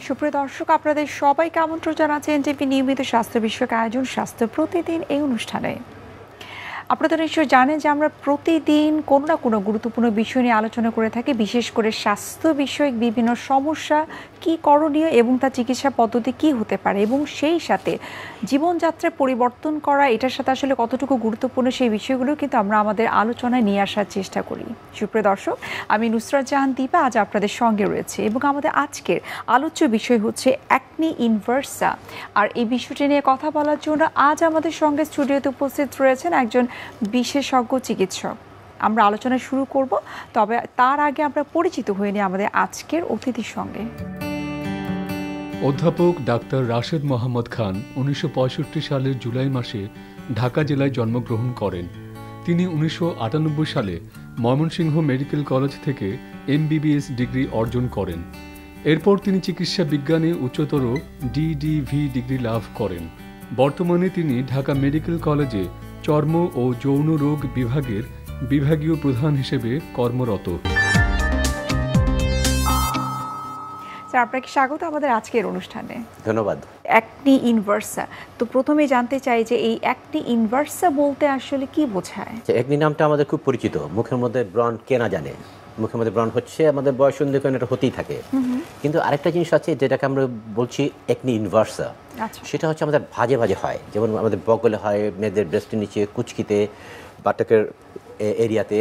সুপ্রিয় দর্শক, আপনাদের সবাইকে আমন্ত্রণ জানাচ্ছি এনটিভি নিয়মিত স্বাস্থ্য বিষয়ক আয়োজন স্বাস্থ্য প্রতিদিন এই অনুষ্ঠানে। আপনারা নিশ্চয়ই জানেন যে আমরা প্রতিদিন কোনো না কোনো গুরুত্বপূর্ণ বিষয় নিয়ে আলোচনা করে থাকি, বিশেষ করে স্বাস্থ্য বিষয়ক বিভিন্ন সমস্যা কি করণীয় এবং তার চিকিৎসা পদ্ধতি কি হতে পারে, এবং সেই সাথে জীবনযাত্রায় পরিবর্তন করা এটার সাথে আসলে কতটুকু গুরুত্বপূর্ণ সেই বিষয়গুলো কিন্তু আমরা আমাদের আলোচনায় নিয়ে আসার চেষ্টা করি। সুপ্রিয় দর্শক, আমি নুসরাত জাহান দীপা আজ আপনাদের সঙ্গে রয়েছে এবং আমাদের আজকের আলোচ্য বিষয় হচ্ছে অ্যাকনি ইনভার্সা। আর এই বিষয়টি নিয়ে কথা বলার জন্য আজ আমাদের সঙ্গে স্টুডিওতে উপস্থিত রয়েছেন একজন বিশেষজ্ঞ চিকিৎসক। আমরা আলোচনা শুরু করব, তবে তার আগে আমরা পরিচিত হয়ে নিই আমাদের আজকের অতিথির সঙ্গে। অধ্যাপক ডাক্তার রাশেদ মোহাম্মদ খান 1965 সালের জুলাই মাসে ঢাকা জেলায় জন্মগ্রহণ করেন। তিনি 1998 সালে ময়মনসিংহ মেডিকেল কলেজ থেকে MBBS ডিগ্রি অর্জন করেন। এরপর তিনি চিকিৎসা বিজ্ঞানে উচ্চতর DDV ডিগ্রি লাভ করেন। বর্তমানে তিনি ঢাকা মেডিকেল কলেজে চর্ম ও যৌন রোগ বিভাগের বিভাগীয় প্রধান হিসেবে কর্মরত। স্যার, আপনাকে স্বাগত আমাদের আজকের অনুষ্ঠানে। ধন্যবাদ। অ্যাকনি ইনভার্সা, তো প্রথমে জানতে চাই যে এই অ্যাকনি ইনভার্সা বলতে আসলে কি বোঝায়? অ্যাকনি নামটা আমাদের খুব পরিচিত, মুখের মধ্যে ব্রণ কে না জানে। মুখের মধ্যে ব্রণ হচ্ছে আমাদের বয়স অনুযায়ী এটা হতেই থাকে, কিন্তু আরেকটা জিনিস আছে যেটাকে আমরা বলছি অ্যাকনি ইনভার্সা। সেটা হচ্ছে আমাদের ভাজে ভাজে হয়, যেমন আমাদের বগলে হয়, মেয়েদের ব্রেস্টের নিচে, কুচকিতে, বাটাকের এরিয়াতে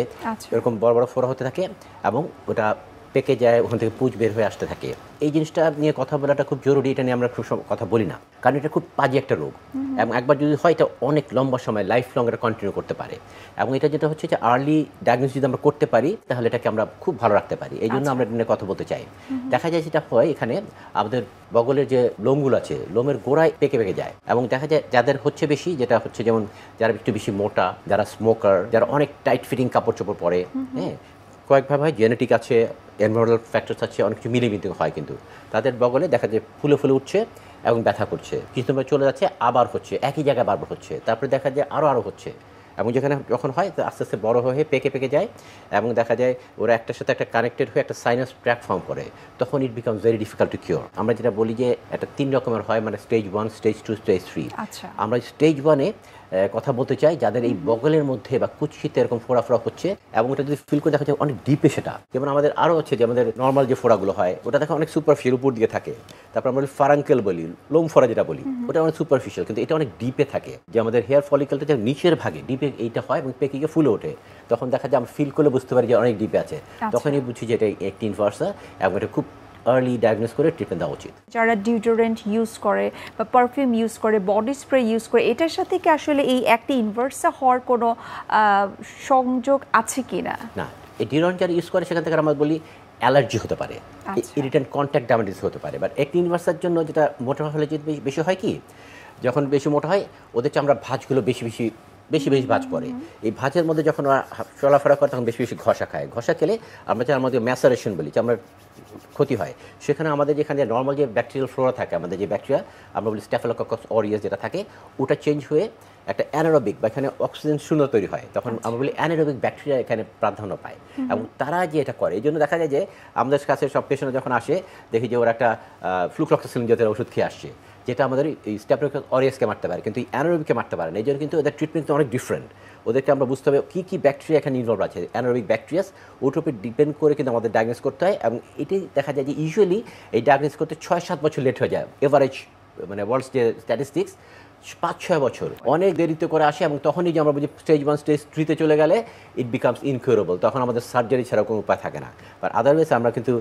এরকম বড় বড় ফোড়া হতে থাকে এবং ওটা পেকে যায়, ওখান থেকে পুঁজ বের হয়ে আসতে থাকে। এই জিনিসটা নিয়ে কথা বলাটা খুব জরুরি, এটা নিয়ে আমরা খুব কথা বলি না, কারণ এটা খুব বাজে একটা রোগ এবং একবার যদি হয় এটা অনেক লম্বা সময় লাইফ লং এটা কন্টিনিউ করতে পারে। এবং এটা যেটা হচ্ছে যে আর্লি ডায়াগনোসিস যদি আমরা করতে পারি তাহলে এটাকে আমরা খুব ভালো রাখতে পারি, এই জন্য আমরা এটা নিয়ে কথা বলতে চাই। দেখা যায় যেটা হয় এখানে আমাদের বগলের যে লোমগুলো আছে, লোমের গোড়ায় পেকে পেকে যায় এবং দেখা যায় যাদের হচ্ছে বেশি, যেটা হচ্ছে যেমন যারা একটু বেশি মোটা, যারা স্মোকার, যারা অনেক টাইট ফিটিং কাপড় চোপড় পরে, হ্যাঁ, কয়েকভাবে হয়, জেনেটিক আছে, এনভায়রনমেন্টাল ফ্যাক্টরস আছে, অনেক কিছু মিলে মিলে হয়, কিন্তু তাদের বগলে দেখা যায় ফুলে ফুলে উঠছে এবং ব্যথা করছে, কিছু সময় চলে যাচ্ছে, আবার হচ্ছে, একই জায়গায় বারবার হচ্ছে, তারপরে দেখা যায় আরও হচ্ছে, এবং যেখানে যখন হয় আস্তে আস্তে বড় হয়ে পেকে পেকে যায় এবং দেখা যায় ওরা একটার সাথে একটা কানেক্টেড হয়ে একটা সাইনাস ট্র্যাক ফর্ম করে, তখন it becomes very difficult to cure. আমরা যেটা বলি যে এটা 3 রকমের হয়, মানে স্টেজ 1, স্টেজ 2, স্টেজ 3। আমরা স্টেজ 1-এ কথা বলতে চাই যাদের এই বগলের মধ্যে বা কুচকিতে এরকম ফোড়া ফোড়া হচ্ছে এবং ওটা যদি ফিল করে দেখা যায় অনেক ডিপে, সেটা যেমন আমাদের আরও হচ্ছে যে আমাদের নর্মাল যে ফোড়াগুলো হয় ওটা দেখা অনেক সুপারফিশিয়াল, উপর দিকে থাকে, তারপর আমরা ফারাঙ্কেল বলি, লোম ফোড়া যেটা বলি, ওটা অনেক সুপারফিশিয়াল, কিন্তু এটা অনেক ডিপে থাকে। যে আমাদের হেয়ার ফলিকলটা যে নিচের ভাগে ডিপে এইটা হয় এবং পেকে গিয়ে ফুলে ওঠে, তখন দেখা যায় আমরা ফিল করলে বুঝতে পারি যে অনেক ডিপে আছে, তখনই বুঝি যে এটা অ্যাকনি ইনভার্সা এবং এটা খুব আর্লি ডায়াগনোস করে ট্রিটমেন্ট দেওয়া উচিত। যারা ডিওডোরেন্ট ইউজ করে বা পারফিউম ইউজ করে, বডি স্প্রে ইউজ করে, এটার সাথে কি আসলে এই অ্যাকনি ইনভার্সা হওয়ার কোনো সংযোগ আছে কি না? না, এই ডিওডোরেন্ট যারা ইউজ করে সেখান থেকে আমরা বলি অ্যালার্জি হতে পারে, ইরিটেন্ট কন্ট্যাক্ট ডার্মাটাইটিস হতে পারে। বাট অ্যাকনি ইনভার্সার জন্য যেটা মোটা হলে যে বেশি হয় কি, যখন বেশি মোটা হয় ওদের চামড়া ভাঁজগুলো বেশি ভাঁজ পড়ে, এই ভাঁজের মধ্যে যখন ওরা চলাফেরা করে তখন বেশি ঘষা খায়, ঘষা খেলে আমরা যে আমাদের ম্যাসারেশন বলি, চামড়ার ক্ষতি হয়। সেখানে আমাদের যেখানে নর্মাল যে ব্যাকটেরিয়াল ফ্লোরা থাকে, আমাদের যে ব্যাকটেরিয়া আমরা বলি স্ট্যাফিলোকোকাস অরিয়াস যেটা থাকে, ওটা চেঞ্জ হয়ে একটা অ্যানারোবিক বা এখানে অক্সিজেন শূন্য তৈরি হয়, তখন আমরা বলি অ্যানারোবিক ব্যাকটেরিয়া এখানে প্রাধান্য পায় এবং তারা যে এটা করে, এই জন্য দেখা যায় যে আমাদের কাছে সব পেশেন্ট যখন আসে দেখি যে ওরা একটা ফ্লুক্লক্সাসিলিন জাতীয় ওষুধ খেয়ে আসছে, যেটা আমাদের এই স্ট্যাফিলোকোকাস অরিয়াসকে মারতে পারে কিন্তু এই অ্যানারোবিককে মারতে পারে না। এই জন্য কিন্তু ওদের ট্রিটমেন্ট অনেক ডিফারেন্ট, ওদেরকে আমরা বুঝতে হবে কী ব্যাকটেরিয়া এখানে ইনভলভ আছে, অ্যানারোবিক ব্যাকটেরিয়াস, ওটার উপর ডিপেন্ড করে কিন্তু আমাদের ডায়াগনোস করতে হয় এবং এটাই দেখা যায় যে ইউজুয়ালি এই ডায়াগনোস করতে 6-7 বছর লেট হয়ে যায়, এভারেজ মানে ওয়ার্ল্ডস যে স্ট্যাটিস্টিক্স 5-6 বছর অনেক দেরিতে করে আসে এবং তখনই যে আমরা বুঝি স্টেজ 1, স্টেজ 3-তে চলে গেলে ইট বিকামস ইনকিউরেবল, তখন আমাদের সার্জারি ছাড়া কোনো উপায় থাকে না। বাট আদারওয়াইজ আমরা কিন্তু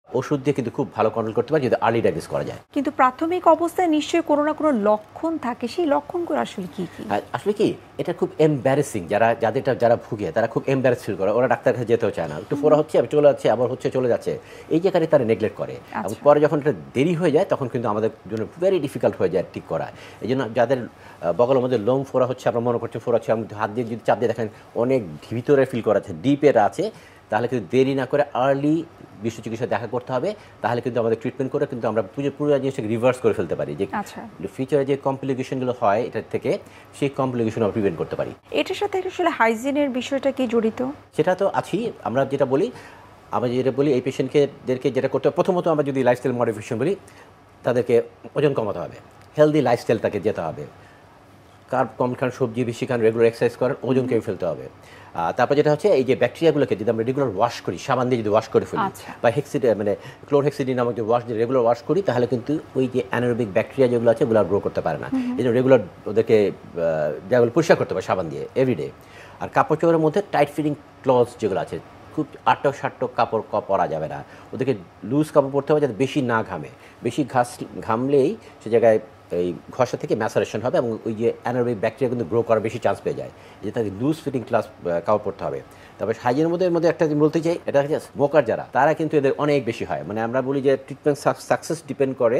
ওষুধ দিয়ে কিন্তু খুব ভালো কন্ট্রোল করতে পারি যদি আর্লি ডায়াগনোস করা যায়। কিন্তু প্রাথমিক অবস্থায় নিশ্চয়ই কোনো না কোনো লক্ষণ থাকে, সেই লক্ষণগুলো আসলে কি? আসলে কি এটা খুব এম্বারেসিং, যারা ভুগে তারা খুব এম্বারেস ফিল করে, ওরা ডাক্তার কাছে যেতেও চায় না, একটু ফোড়া হচ্ছে চলে যাচ্ছে, আবার হচ্ছে চলে যাচ্ছে, এই জায়গায় তারা নেগলেক্ট করে এবং পরে যখন এটা দেরি হয়ে যায় তখন কিন্তু আমাদের জন্য ভেরি ডিফিকাল্ট হয়ে যায় ঠিক করা। এই জন্য যাদের বগলের মধ্যে লোম ফোড়া হচ্ছে, আমরা মনে করছি ফোড়া হচ্ছে, হাত দিয়ে যদি চাপ দিয়ে দেখেন অনেক ভিতরে ফিল করা আছে, ডিপের আছে, তাহলে কিন্তু দেরি না করে আর্লি বিশ্ব চিকিৎসা দেখা করতে হবে, তাহলে কিন্তু আমাদের ট্রিটমেন্ট করে কিন্তু আমরা পুরো জিনিসটাকে রিভার্স করে ফেলতে পারি, যে ফিউচারে যে কমপ্লিকেশনগুলো হয় এটার থেকে সেই কমপ্লিকেশন আমরা প্রিভেন্ট করতে পারি। এটার সাথে আসলে হাইজিনের বিষয়টা কি জড়িত? সেটা তো আছেই। আমরা যেটা বলি এই পেশেন্টদেরকে যেটা করতে হবে, প্রথমত আমরা যদি লাইফস্টাইল মডিফিকেশন বলি, তাদেরকে ওজন কমাতে হবে, হেলদি লাইফস্টাইল তাকে যেতে হবে, কার্ব কম খান, সবজি বেশি খান, রেগুলার এক্সারসাইজ করেন, ওজন কমে ফেলতে হবে। তারপর যেটা হচ্ছে এই যে ব্যাকটেরিয়াগুলোকে যদি আমরা রেগুলার ওয়াশ করি, সাবান দিয়ে যদি ওয়াশ করে ফেলি বা মানে ক্লোরহেক্সিডিন নামক যে ওয়াশ দিয়ে রেগুলার ওয়াশ করি, তাহলে কিন্তু ওই যে অ্যানারোবিক ব্যাকটেরিয়া যেগুলো আছে ওগুলো গ্রো করতে পারে না। এই জন্য রেগুলার ওদেরকে যেগুলো পরিষ্কার করতে হবে সাবান দিয়ে এভরিডে। আর কাপড় চোপড়ের মধ্যে টাইট ফিটিং ক্লথ যেগুলো আছে, খুব আটক সাটক কাপড় পরা যাবে না, ওদেরকে লুজ কাপড় পরতে হবে যাতে বেশি না ঘামে। বেশি ঘামলেই সে জায়গায় এই ঘষা থেকে ম্যাসারেশন হবে এবং ওই যে অ্যানারোবিক ব্যাকটেরিয়া কিন্তু গ্রো করার বেশি চান্স পেয়ে যায়। যে তাকে লুজ ফিটিং কাপড় পরতে হবে। তারপরে হাইজিনের মধ্যে একটা বলতে চাই, এটা হচ্ছে স্মোকার যারা, তারা কিন্তু এদের অনেক বেশি হয়। মানে আমরা বলি যে ট্রিটমেন্ট সাকসেস ডিপেন্ড করে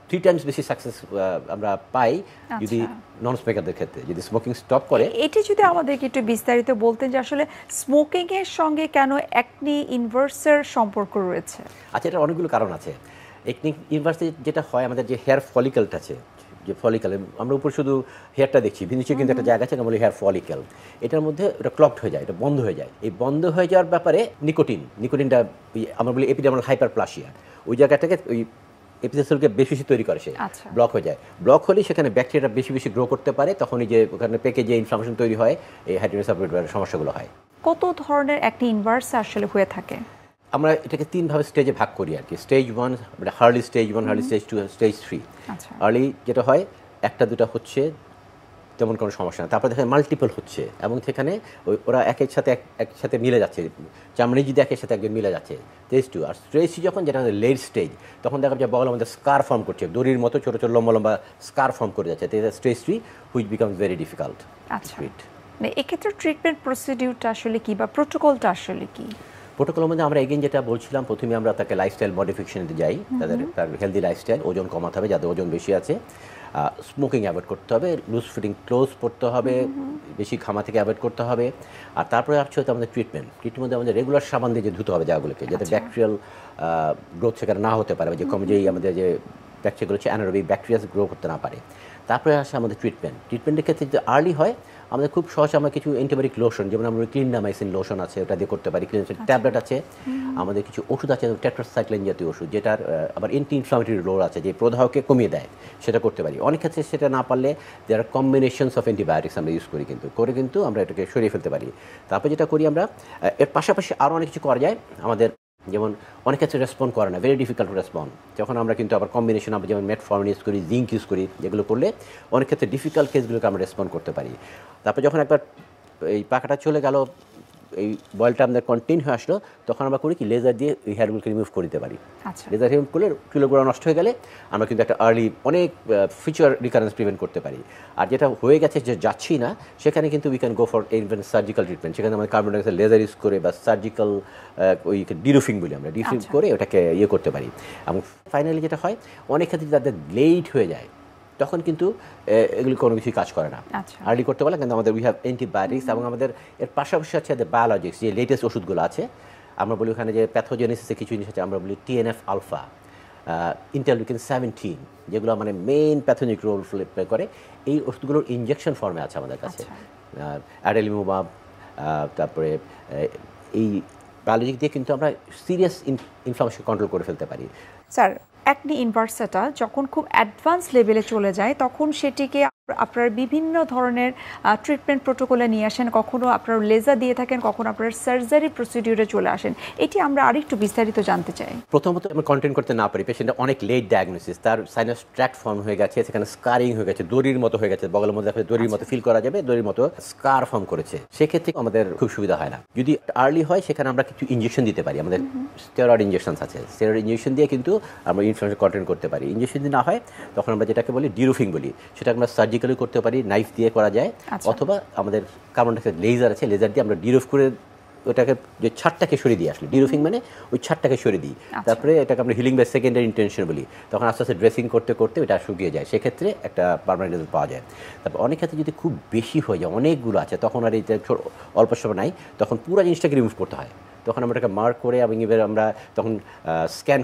3 টাইমস বেশি সাকসেস আমরা পাই যদি নন স্মোকারদের ক্ষেত্রে, যদি স্মোকিং স্টপ করে। এটি যদি আমাদেরকে একটু বিস্তারিত বলতেন যে আসলে স্মোকিং এর সঙ্গে কেন অ্যাকনি ইনভার্সের সম্পর্ক রয়েছে? আচ্ছা, এটা অনেকগুলো কারণ আছে। অ্যাকনি ইনভার্সে যেটা হয়, আমাদের যে হেয়ার ফলিকলটা আছে, যে ফলিকল আমরা উপর শুধু হেয়ারটা দেখছি, নিচে কিন্তু একটা জায়গা আছে আমরা বলি হেয়ার ফলিকল, এটার মধ্যে ওটা ক্লগড হয়ে যায়, এটা বন্ধ হয়ে যায়। এই বন্ধ হয়ে যাওয়ার ব্যাপারে নিকোটিনটা আমরা বলি এপিডার্মাল হাইপারপ্লাসিয়া, ওই জায়গাটাকে ওই এপিথেলিয়ালকে বেশি বেশি তৈরি করে, সে ব্লক হয়ে যায়। ব্লক হলে সেখানে ব্যাকটেরিয়াটা বেশি বেশি গ্রো করতে পারে, তখন এই যে ওখানে পেকে যে ইনফ্লামেশন তৈরি হয়, এই হাইড্রোসালফেটের সমস্যাগুলো হয়। কত ধরনের অ্যাকনি ইনভার্স আসলে হয়ে থাকে? আমরা এটাকে 3 ভাবে স্টেজে ভাগ করি আর কি। স্টেজ 1 মানে early stage 1, early stage 2, stage 3। Early যেটা হয়, একটা দুটা হচ্ছে তেমন কোনো সমস্যা না, তারপর দেখেন মাল্টিপল হচ্ছে এবং সেখানে ওরা একসাথে মিলে যাচ্ছে, চামড়ি যদি একের সাথে একজন মিলে যাচ্ছে। স্টেজ 2 আর স্টেজ 3 যখন, যেটা লেট স্টেজ, তখন দেখা যায় বগলের মধ্যে স্কার ফর্ম করছে, দড়ির মতো ছোটো ছোটো লম্বা লম্বা স্কার ফর্ম করে যাচ্ছে। Stage 3 which becomes very difficult. আচ্ছা, মানে এক্ষেত্রে ট্রিটমেন্ট প্রসিডিউরটা আসলে কি বা প্রোটোকলটা আসলে কি? প্রোটোকলের মধ্যে আমরা এগেইন যেটা বলছিলাম, প্রথমে আমরা তাকে লাইফস্টাইল মডিফিকেশনে যাই, তার হেলদি লাইফস্টাইল, ওজন কমাতে হবে, যাদের ওজন বেশি আছে, স্মোকিং অ্যাভয়েড করতে হবে, লুজ ফিটিং ক্লোথস পরতে হবে, বেশি ঘামা থেকে অ্যাভয়েড করতে হবে। আর তারপরে আসছে হচ্ছে আমাদের ট্রিটমেন্ট আমাদের রেগুলার সাবান দিয়ে যে ধুতে হবে জায়গাগুলোকে, যাতে ব্যাকটেরিয়াল গ্রোথ সেখানে না হতে পারে, যে যেই আমাদের যে ব্যাকটেরিয়াগুলো হচ্ছে অ্যানারোবিক ব্যাকটেরিয়া গ্রো করতে না পারে। তারপরে আসে আমাদের ট্রিটমেন্টের ক্ষেত্রে যদি আর্লি হয়, আমাদের খুব সহজে আমরা কিছু অ্যান্টিবায়োটিক লোশন, যেমন আমরা ক্লিন্ডামাইসিন লোশন আছে, ওটা দিয়ে করতে পারি। ক্লিন্ডামাইসিন ট্যাবলেট আছে, আমাদের কিছু ওষুধ আছে টেট্রাসাইক্লিন জাতীয় ওষুধ, যেটার আবার অ্যান্টি ইনফ্লামেটরি রোল আছে, যে প্রদাহকে কমিয়ে দেয়, সেটা করতে পারি। অনেক ক্ষেত্রে সেটা না পারলে দেয়ার আর কম্বিনেশনস অফ অ্যান্টিবায়োটিক্স আমরা ইউজ করি, কিন্তু আমরা এটাকে সরিয়ে ফেলতে পারি। তারপর যেটা করি আমরা, এর পাশাপাশি আরও অনেক কিছু করা যায় আমাদের, যেমন অনেক ক্ষেত্রে রেসপন্ড করে না, ভেরি ডিফিকাল্ট টু রেসপন্ড, যখন আমরা কিন্তু আবার কম্বিনেশন আমরা যেমন মেটফর্মিন ইউজ করি, জিঙ্ক ইউজ করি, যেগুলো করলে অনেক ক্ষেত্রে ডিফিকাল্ট কেসগুলোকে আমরা রেসপন্ড করতে পারি। তারপর যখন একবার এই পাকাটা চলে গেল, এই বয়েলটা আমাদের কন্টিনিউ হয়ে আসলো, তখন আমরা করি কি, লেজার দিয়ে ওই হেয়ারগুলোকে রিমুভ করে দিতে পারি। লেজার রিমুভ করলে চুলগুলো নষ্ট হয়ে গেলে আমরা কিন্তু একটা আর্লি অনেক ফিউচার রিকারেন্স প্রিভেন্ট করতে পারি। আর যেটা হয়ে গেছে যে যাচ্ছি না, সেখানে কিন্তু we can go for even surgical treatment, সেখানে আমাদের কার্বন ডাইঅক্সাইড লেজার ইউজ করে বা সার্জিক্যাল ওই ডিরুফিং বলি আমরা, ডিরুফিং করে ওটাকে করতে পারি। এবং ফাইনালি যেটা হয়, অনেক ক্ষেত্রে যাদের লেট হয়ে যায়, তখন কিন্তু এগুলি কোনো কিছুই কাজ করে না। আর্লি করতে পারলে কিন্তু আমাদের উই হ্যাভ অ্যান্টিবায়োটিক্স, এবং আমাদের এর পাশাপাশি আছে বায়োলজিক্স, যে লেটেস্ট ওষুধগুলো আছে, আমরা বলি ওখানে যে প্যাথোজেনেসিসে কিছু জিনিস আছে, আমরা বলি TNF আলফা, ইন্টারলিউকিন 17, যেগুলো মানে মেইন প্যাথোজেনিক রোল প্লে করে, এই ওষুধগুলোর ইনজেকশন ফর্মে আছে আমাদের কাছে। অ্যাডেলিমুবাব, তারপরে এই বায়োলজিক দিয়ে কিন্তু আমরা সিরিয়াস ইনফ্লামেশন কন্ট্রোল করে ফেলতে পারি। স্যার, অ্যাকনি ইনভার্সাটা যখন খুব অ্যাডভান্স লেভেলে চলে যায়, তখন সেটিকে আপনার বিভিন্ন ধরনের ট্রিটমেন্ট প্রোটোকলে নিয়ে আসেন, কখনো আপনার লেজার দিয়ে থাকেন, কখনো আপনার সার্জারি প্রসিডিউরে চলে আসেন। এটি আমরা আরেকটু বিস্তারিত জানতে চাই। প্রথমত আমরা কন্টেন্ট করতে না পারি, পেশেন্টটা অনেক লেট ডায়াগনোসিস, তার সাইনাস ট্র্যাক্ট ফর্ম হয়ে গেছে, সেখানে স্কারিং হয়ে গেছে, দড়ির মতো হয়ে গেছে, বগলের মধ্যে দড়ির মতো ফিল করা যাবে, দড়ির মতো স্কার ফর্ম করেছে, সেক্ষেত্রে আমাদের খুব সুবিধা হয় না। যদি আর্লি হয়, সেখানে আমরা কিছু ইনজেকশন দিতে পারি, আমাদের স্টেরয়েড ইনজেকশন আছে, স্টেরয়েড ইনজেকশন দিয়ে কিন্তু আমরা ইনফ্লামেশন কন্টেন্ট করতে পারি। ইনজেকশন যদি না হয়, তখন আমরা যেটাকে বলি ডিরুফিং বলি, সেটা আমরা সার্জিক্যালি করতে পারি, নাইফ দিয়ে করা যায়, অথবা আমাদের কার্বন ডাইঅক্সাইড লেজার আছে, লেজার দিয়ে আমরা ডিরুফ করে ওটাকে যে ছাদটাকে সরিয়ে দিই, আসলে ডিরুফিং মানে ওই ছাদটাকে সরিয়ে দিই, তারপরে এটাকে আমরা হিলিং বাই সেকেন্ডারি ইন্টেনশন বলি। তখন আস্তে আস্তে ড্রেসিং করতে করতে ওটা শুকিয়ে যায়, সেক্ষেত্রে একটা পার্মানেন্ট রেজাল্ট পাওয়া যায়। তারপর অনেক ক্ষেত্রে যদি খুব বেশি হয়ে যায়, অনেকগুলো আছে, তখন আর এই অল্প সময় নাই, তখন পুরো জিনিসটাকে রিমুভ করতে হয়, তখন আমরা এটাকে মার্ক করে এবং এবার আমরা তখন স্ক্যান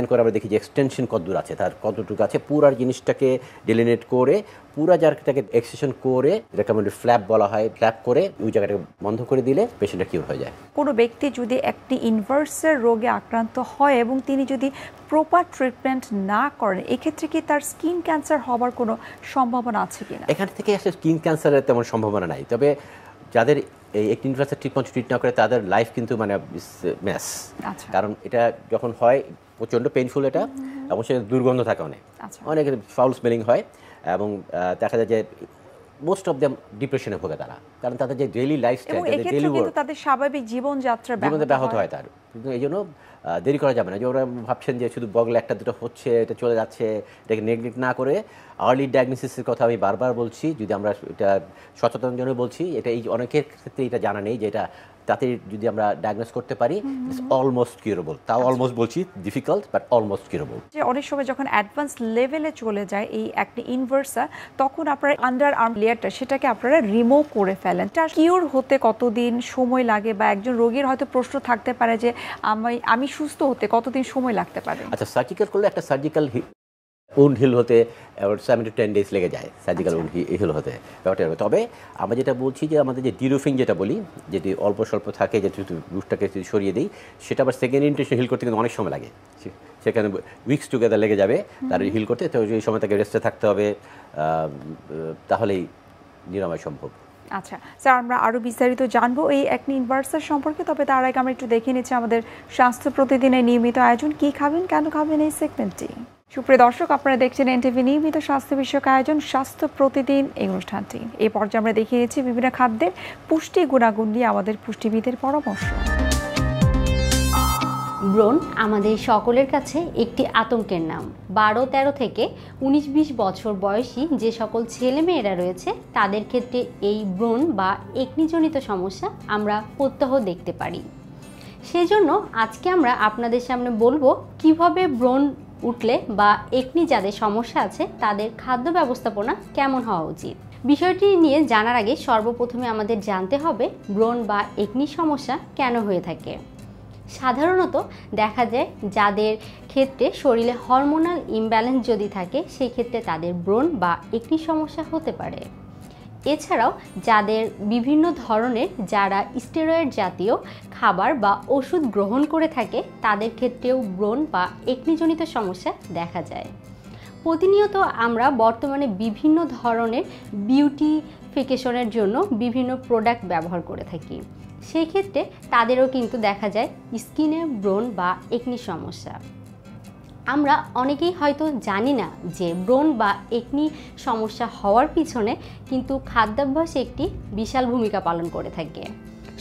করে আমরা দেখি যে এক্সটেনশন কতদূর আছে, তার কতটুকু আছে, পুরো জিনিসটাকে ডিলিনেট করে পুরো জায়গাটাকে এক্সটেনশন করে, যেটাকে আমাদের ফ্ল্যাপ বলা হয়, ফ্ল্যাপ করে ওই জায়গাটাকে বন্ধ করে দিলে পেশেন্টটা কিউর হয়ে যায়। কোনো ব্যক্তি যদি একটি ইনভার্সের রোগে আক্রান্ত হয় এবং তিনি যদি প্রপার ট্রিটমেন্ট না করেন, এক্ষেত্রে কি তার স্কিন ক্যান্সার হবার কোনো সম্ভাবনা আছে কিনা? এখান থেকে আসলে স্কিন ক্যান্সারের তেমন সম্ভাবনা নাই, তবে যাদের এই একটি ইনভার্সাল ট্রিট না করে তাদের লাইফ কিন্তু মানে ম্যাস। কারণ এটা যখন হয় প্রচণ্ড পেইনফুল, এটা এবং সেটা দুর্গন্ধ থাকে অনেক ফাউল স্মেলিং হয় এবং দেখা যায় যে মোস্ট অফ দেম ডিপ্রেশনে ভোগে তারা, কারণ তাদের যে ডেইলি লাইফস্টাইল, ডেইলি ওয়ার্ক, তাদের স্বাভাবিক জীবনযাত্রা ব্যাহত হয় তার। কিন্তু এই জন্য দেরি করা যাবে না, যে ওরা ভাবছেন যে শুধু বগলে একটা দুটো হচ্ছে, এটা চলে যাচ্ছে, এটাকে নেগলেক্ট না করে আর্লি ডায়াগনোসিসের কথা আমি বারবার বলছি। যদি আমরা এটা সচেতন জন্য বলছি, এটা এই অনেকের ক্ষেত্রে এটা জানা নেই যে এটা তাতে যদি আমরা ডায়াগনোস করতে পারি ইটস অলমোস্ট কিউরেবল। তাও অলমোস্ট বলছি, ডিফিকাল্ট বাট অলমোস্ট কিউরেবল। যে অনেক সময় যখন অ্যাডভান্স লেভেলে চলে যায় এই একটা ইনভার্সা, তখন আপনারা আন্ডার আর্ম লেয়ারটা সেটাকে আপনারা রিমুভ করে ফেলেন। তার কিউর হতে কতদিন সময় লাগে, বা একজন রোগীর হয়তো প্রশ্ন থাকতে পারে যে আমি সুস্থ হতে কতদিন সময় লাগতে পারে? আচ্ছা, সার্জিক্যাল করলে একটা সার্জিক্যাল উন্ড হিল হতে 7 to 10 days লেগে যায়, সার্জিক্যাল উন্ড হিল হতে ব্যাপারটা। তবে আমরা যেটা বলছি যে আমাদের যে ডিরুফিং যেটা বলি, যেটি অল্প স্বল্প থাকে, যে রুটটাকে যদি সরিয়ে দিই, সেটা আবার সেকেন্ড ইন্টেনশন হিল করতে কিন্তু অনেক সময় লাগে, সেখানে উইকস টুগেদার লেগে যাবে তার হিল করতে। তো এই সময় তাকে রেস্টে থাকতে হবে, তাহলেই নিরাময় সম্ভব। আচ্ছা স্যার, আমরা আরও বিস্তারিত জানবো এই অ্যাকনি ইনভার্সার সম্পর্কে, তবে তার আগে আমরা একটু দেখে নিচ্ছি আমাদের স্বাস্থ্য প্রতিদিনের নিয়মিত আয়োজন কি খাবেন কেন খাবেন এই সেগমেন্টটি। সুপ্রিয় দর্শক, আপনারা দেখছেন এনটিভি নিয়মিত স্বাস্থ্য বিষয়ক আয়োজন স্বাস্থ্য প্রতিদিন এই অনুষ্ঠানটি। এই পর্যায়ে আমরা দেখিয়ে নিচ্ছি বিভিন্ন খাদ্যের পুষ্টি গুণাগুণ নিয়ে আমাদের পুষ্টিবিদের পরামর্শ। ব্রণ আমাদের সকলের কাছে একটি আতঙ্কের নাম। 12-13 থেকে 19-20 বছর বয়সী যে সকল ছেলেমেয়েরা রয়েছে তাদের ক্ষেত্রে এই ব্রণ বা একনিজনিত সমস্যা আমরা প্রত্যহ দেখতে পারি। সেজন্য আজকে আমরা আপনাদের সামনে বলবো কিভাবে ব্রণ উঠলে বা একনি যাদের সমস্যা আছে তাদের খাদ্য ব্যবস্থাপনা কেমন হওয়া উচিত। বিষয়টি নিয়ে জানার আগে সর্বপ্রথমে আমাদের জানতে হবে ব্রণ বা একনি সমস্যা কেন হয়ে থাকে। সাধারণত দেখা যায় যাদের ক্ষেত্রে শরীরে হরমোনাল ইমব্যালেন্স যদি থাকে, সেই ক্ষেত্রে তাদের ব্রণ বা একনি সমস্যা হতে পারে। এছাড়াও যাদের বিভিন্ন ধরনের যারা স্টেরয়েড জাতীয় খাবার বা ওষুধ গ্রহণ করে থাকে তাদের ক্ষেত্রেও ব্রণ বা একনিজনিত সমস্যা দেখা যায়। প্রতিনিয়ত আমরা বর্তমানে বিভিন্ন ধরনের বিউটিফিকেশনের জন্য বিভিন্ন প্রোডাক্ট ব্যবহার করে থাকি, সেই ক্ষেত্রে তাদেরও কিন্তু দেখা যায় স্কিনে ব্রণ বা একনি সমস্যা। আমরা অনেকেই হয়তো জানি না যে ব্রণ বা একনি সমস্যা হওয়ার পিছনে কিন্তু খাদ্যাভ্যাস একটি বিশাল ভূমিকা পালন করে থাকে।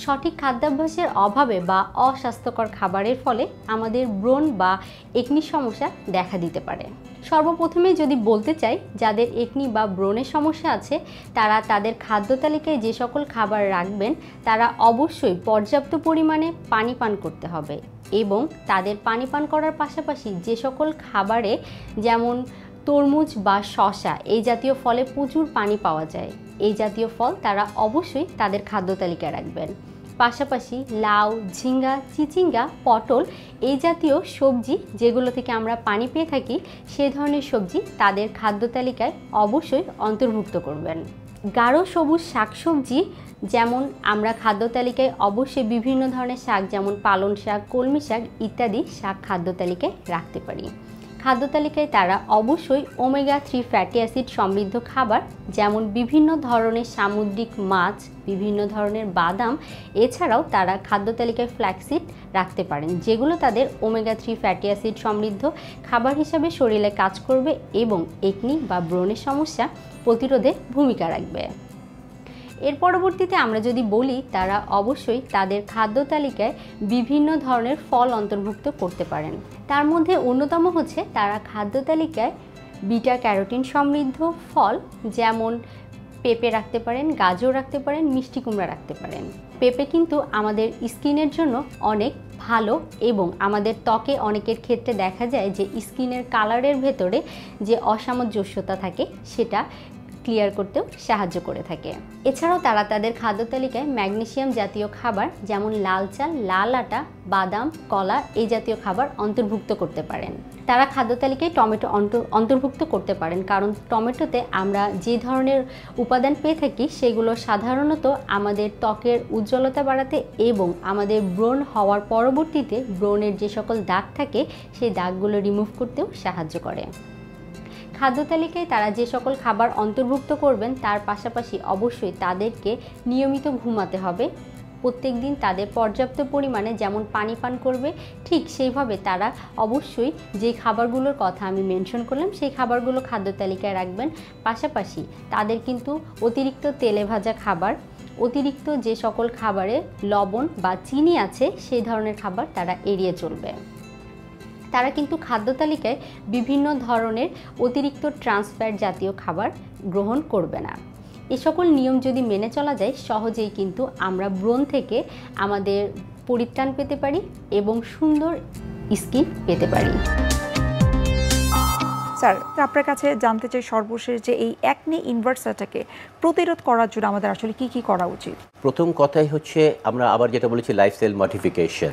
সঠিক খাদ্যাভ্যাসের অভাবে বা অস্বাস্থ্যকর খাবারের ফলে আমাদের ব্রণ বা একনি সমস্যা দেখা দিতে পারে। সর্বপ্রথমে যদি বলতে চাই, যাদের একনি বা ব্রণের সমস্যা আছে তারা তাদের খাদ্য তালিকায় যে সকল খাবার রাখবেন তারা অবশ্যই পর্যাপ্ত পরিমাণে পানি পান করতে হবে, এবং তাদের পানি পান করার পাশাপাশি যে সকল খাবারে যেমন তরমুজ বা শসা এই জাতীয় ফলে প্রচুর পানি পাওয়া যায়, এই জাতীয় ফল তারা অবশ্যই তাদের খাদ্য তালিকায় রাখবেন। পাশাপাশি লাউ, ঝিঙ্গা, চিচিঙ্গা, পটল এই জাতীয় সবজি যেগুলো থেকে আমরা পানি পেয়ে থাকি সেই ধরনের সবজি তাদের খাদ্য তালিকায় অবশ্যই অন্তর্ভুক্ত করবেন। গাঢ় সবুজ শাকসবজি যেমন আমরা খাদ্য তালিকায় অবশ্যই বিভিন্ন ধরনের শাক যেমন পালং শাক, কলমি শাক ইত্যাদি শাক খাদ্য তালিকায় রাখতে পারি। খাদ্য তালিকায় তারা অবশ্যই ওমেগা-3 ফ্যাটি অ্যাসিড সমৃদ্ধ খাবার যেমন বিভিন্ন ধরনের সামুদ্রিক মাছ, বিভিন্ন ধরনের বাদাম, এছাড়াও তারা খাদ্য তালিকায় ফ্ল্যাক্সিড রাখতে পারেন, যেগুলো তাদের ওমেগা-3 ফ্যাটি অ্যাসিড সমৃদ্ধ খাবার হিসাবে শরীরে কাজ করবে এবং একনি বা ব্রণের সমস্যা প্রতিরোধে ভূমিকা রাখবে। এর পরবর্তীতে আমরা যদি বলি, তারা অবশ্যই তাদের খাদ্য তালিকায় বিভিন্ন ধরনের ফল অন্তর্ভুক্ত করতে পারেন। তার মধ্যে অন্যতম হচ্ছে তারা খাদ্য তালিকায় বিটা ক্যারোটিন সমৃদ্ধ ফল যেমন পেঁপে রাখতে পারেন, গাজর রাখতে পারেন, মিষ্টি কুমড়া রাখতে পারেন। পেঁপে কিন্তু আমাদের স্কিনের জন্য অনেক ভালো, এবং আমাদের ত্বকে অনেকের ক্ষেত্রে দেখা যায় যে স্কিনের কালারের ভেতরে যে অসামঞ্জস্যতা থাকে সেটা ক্লিয়ার করতেও সাহায্য করে থাকে। এছাড়াও তারা তাদের খাদ্য তালিকায় ম্যাগনেসিয়াম জাতীয় খাবার যেমন লাল চাল, লাল আটা, বাদাম, কলা এই জাতীয় খাবার অন্তর্ভুক্ত করতে পারেন। তারা খাদ্য তালিকায় টমেটো অন্তর্ভুক্ত করতে পারেন, কারণ টমেটোতে আমরা যে ধরনের উপাদান পেয়ে থাকি সেগুলো সাধারণত আমাদের ত্বকের উজ্জ্বলতা বাড়াতে এবং আমাদের ব্রণ হওয়ার পরবর্তীতে ব্রণের যে সকল দাগ থাকে সেই দাগগুলো রিমুভ করতেও সাহায্য করে। খাদ্য তালিকায় তারা যে সকল খাবার অন্তর্ভুক্ত করবেন তার পাশাপাশি অবশ্যই তাদেরকে নিয়মিত ঘুমাতে হবে। প্রত্যেক দিন তাদের পর্যাপ্ত পরিমাণে যেমন পানি পান করবে, ঠিক সেইভাবে তারা অবশ্যই যে খাবারগুলোর কথা আমি মেনশন করলাম সেই খাবারগুলো খাদ্য তালিকায় রাখবেন। পাশাপাশি তাদের কিন্তু অতিরিক্ত তেলে ভাজা খাবার, অতিরিক্ত যে সকল খাবারে লবণ বা চিনি আছে সেই ধরনের খাবার তারা এড়িয়ে চলবে। তারা কিন্তু খাদ্য তালিকায় বিভিন্ন ধরনের অতিরিক্ত ট্রান্সফ্যাট জাতীয় খাবার গ্রহণ করবে না। এ সকল নিয়ম যদি মেনে চলা যায় সহজেই কিন্তু আমরা ব্রণ থেকে আমাদের পরিত্রাণ পেতে পারি এবং সুন্দর স্কিন পেতে পারি। স্যার, আপনার কাছে জানতে চাই সর্বশেষ যে এই অ্যাকনে ইনভার্সাটাকে প্রতিরোধ করার জন্য আমাদের আসলে কি কি করা উচিত? প্রথম কথাই হচ্ছে আমরা আবার যেটা বলেছি লাইফস্টাইল মডিফিকেশন।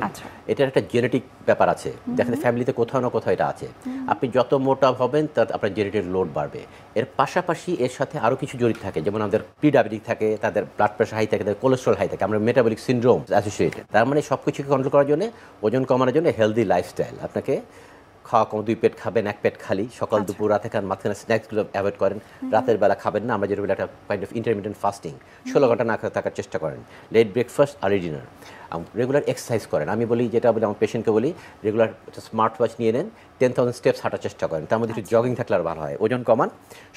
এটার একটা জেনেটিক ব্যাপার আছে, দেখা যায় ফ্যামিলিতে কোথাও না কোথাও এটা আছে। আপনি যত মোটা হবেন তার আপনার জেনেটিক লোড বাড়বে। এর পাশাপাশি এর সাথে আরও কিছু জড়িত থাকে, যেমন আমাদের প্রি ডায়াবেটিক থাকে, তাদের ব্লাড প্রেশার হাই থাকে, তাদের কোলেস্ট্রল হাই থাকে, আমরা মেটাবলিক সিনড্রোম অ্যাসোসিয়েটেড। তার মানে সব কিছুকে কন্ট্রোল করার জন্য, ওজন কমানোর জন্য হেলদি লাইফস্টাইল আপনাকে খাওয়া কম, 2 পেট খাবেন, 1 পেট খালি, সকাল দুপুর রাতে খান, মাঝখানে স্ন্যাক্সগুলো অ্যাভয়েড করেন, রাতের বেলা খাবেন না, আমরা যেটা বলি একটা কাইন্ড অফ ইন্টারমিডিয়েন্ট ফাস্টিং, 16 ঘন্টা না খেয়ে থাকার চেষ্টা করেন, late breakfast early dinner, regular exercise করেন। আমি বলি, যেটা বলি আমার পেশেন্টকে বলি, রেগুলার একটা স্মার্ট ওয়াচ নিয়ে নেন, 10,000 স্টেপস হাঁটার চেষ্টা করেন, তার মধ্যে একটু জগিং থাকলে আর ভালো হয়। ওজন কমান,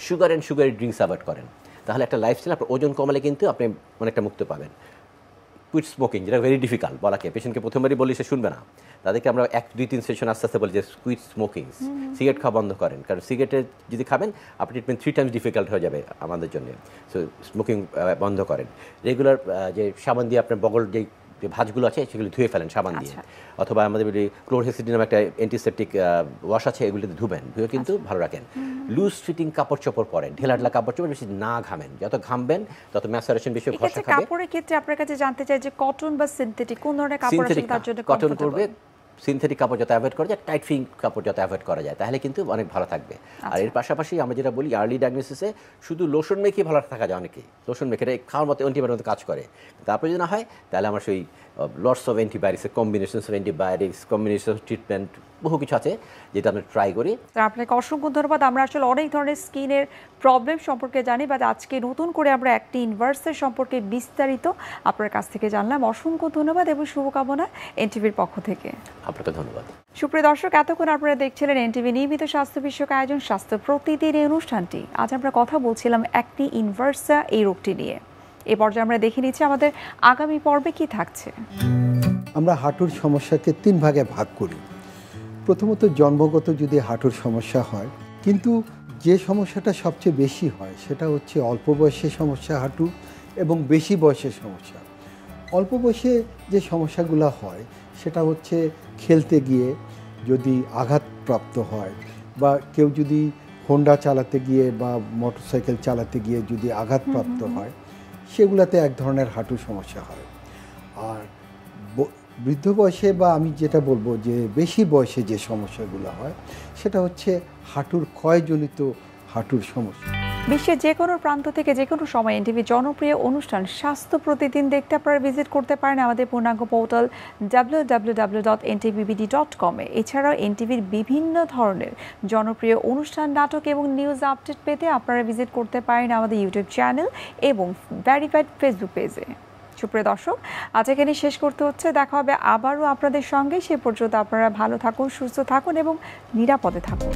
sugar and sugary drinks avoid করেন, তাহলে একটা লাইফস্টাইল আপনার ওজন কমালে কিন্তু আপনি অনেকটা মুক্ত পাবেন। কুইট স্মোকিং, যেটা ভেরি ডিফিকাল্ট বলাকে, পেশেন্টকে প্রথমবারই বলি সে শুনবে না, তাদেরকে আমরা 1-2-3 সেশন আস্তে আস্তে বলি যে কুইট স্মোকিং, সিগারেট খাওয়া বন্ধ করেন, কারণ সিগারেটে যদি খাবেন আপনি ট্রিটমেন্ট 3 টাইমস ডিফিকাল্ট হয়ে যাবে আমাদের জন্য। সো স্মোকিং বন্ধ করেন, রেগুলার যে সাবান দিয়ে আপনার বগল যে ভাঁজগুলো আছে সেগুলো ধুয়ে ফেলেন সাবান দিয়ে, অথবা আমাদের ক্লোরহেক্সিডিন নামে একটা অ্যান্টিসেপটিক ওয়াশ আছে, এগুলোতে ধুয়ে কিন্তু ভালো রাখেন। লুজ ফিটিং কাপড় চোপড় পরেন, ঢেলাঢালা কাপড় চোপড় বেশি না ঘামেন, যত ঘামবেন তত ম্যাসারেশন বেশি ঘষা খাবে। কাপড়ের ক্ষেত্রে আপনার কাছে জানতে চাই যে কটন বা সিনথেটিক কোন ধরনের কাপড় আছে তার জন্য? কটন করবে, সিনথেটিক কাপড় যাতে অ্যাভয়েড করা যায়, টাইট ফিটিং কাপড় যাতে অ্যাভয়েড করা যায়, তাহলে কিন্তু অনেক ভালো থাকবে। আর এর পাশাপাশি আমরা যেটা বলি আর্লি ডায়াগনোসিসে শুধু লোশন মেখে ভালো থাকা যায় অনেকেই, লোশন মেখে খাওয়ার মতো অ্যান্টিবায়োটিক মতো কাজ করে, তারপরে যদি না হয় তাহলে আমার সেই lots of antibiotics, combinations of antibiotics, combination of treatment, বহু কিছু আছে যেটা আমরা ট্রাই করি। আপনাকে অসংখ্য ধন্যবাদ। আমরা আসলে অনেক ধরনের স্কিনের প্রবলেম সম্পর্কে জানি, বাট আজকে নতুন করে আমরা অ্যাকনে ইনভার্সের সম্পর্কে বিস্তারিত আপনার কাছ থেকে জানলাম। অসংখ্য ধন্যবাদ এবং শুভকামনা এনটিভির পক্ষ থেকে। আপনাকে ধন্যবাদ। সুপ্রিয় দর্শক, এতক্ষণ আপনারা দেখছিলেন এনটিভি নিয়মিত স্বাস্থ্য বিষয়ক আয়োজন স্বাস্থ্য প্রতিদিন এই অনুষ্ঠানটি। আজ আমরা কথা বলছিলাম অ্যাকনে ইনভার্সা এই রোগটি নিয়ে। এই পর্যায়ে আমরা দেখে নিচ্ছি আমাদের আগামী পর্বে কি থাকছে। আমরা হাঁটুর সমস্যাকে 3 ভাগে ভাগ করি। প্রথমত জন্মগত যদি হাঁটুর সমস্যা হয়, কিন্তু যে সমস্যাটা সবচেয়ে বেশি হয় সেটা হচ্ছে অল্প বয়সে সমস্যা হাঁটু এবং বেশি বয়সের সমস্যা। অল্প বয়সে যে সমস্যাগুলো হয় সেটা হচ্ছে খেলতে গিয়ে যদি আঘাতপ্রাপ্ত হয়, বা কেউ যদি হোন্ডা চালাতে গিয়ে বা মোটরসাইকেল চালাতে গিয়ে যদি আঘাতপ্রাপ্ত হয়, সেগুলোতে এক ধরনের হাঁটুর সমস্যা হয়। আর বৃদ্ধ বয়সে বা আমি যেটা বলবো যে বেশি বয়সে যে সমস্যাগুলো হয় সেটা হচ্ছে হাঁটুর ক্ষয়জনিত হাঁটুর সমস্যা। বিশ্বের যে কোনো প্রান্ত থেকে যে কোনো সময় এনটিভি জনপ্রিয় অনুষ্ঠান স্বাস্থ্য প্রতিদিন দেখতে আপনারা ভিজিট করতে পারেন আমাদের পূর্ণাঙ্গ পোর্টাল www.ntvbd.com এ। এছাড়াও এনটিভির বিভিন্ন ধরনের জনপ্রিয় অনুষ্ঠান, নাটক এবং নিউজ আপডেট পেতে আপনারা ভিজিট করতে পারেন আমাদের ইউটিউব চ্যানেল এবং ভেরিফাইড ফেসবুক পেজে। সুপ্রিয় দর্শক, আজ এখানে শেষ করতে হচ্ছে, দেখা হবে আবারও আপনাদের সঙ্গে। সে পর্যন্ত আপনারা ভালো থাকুন, সুস্থ থাকুন এবং নিরাপদে থাকুন।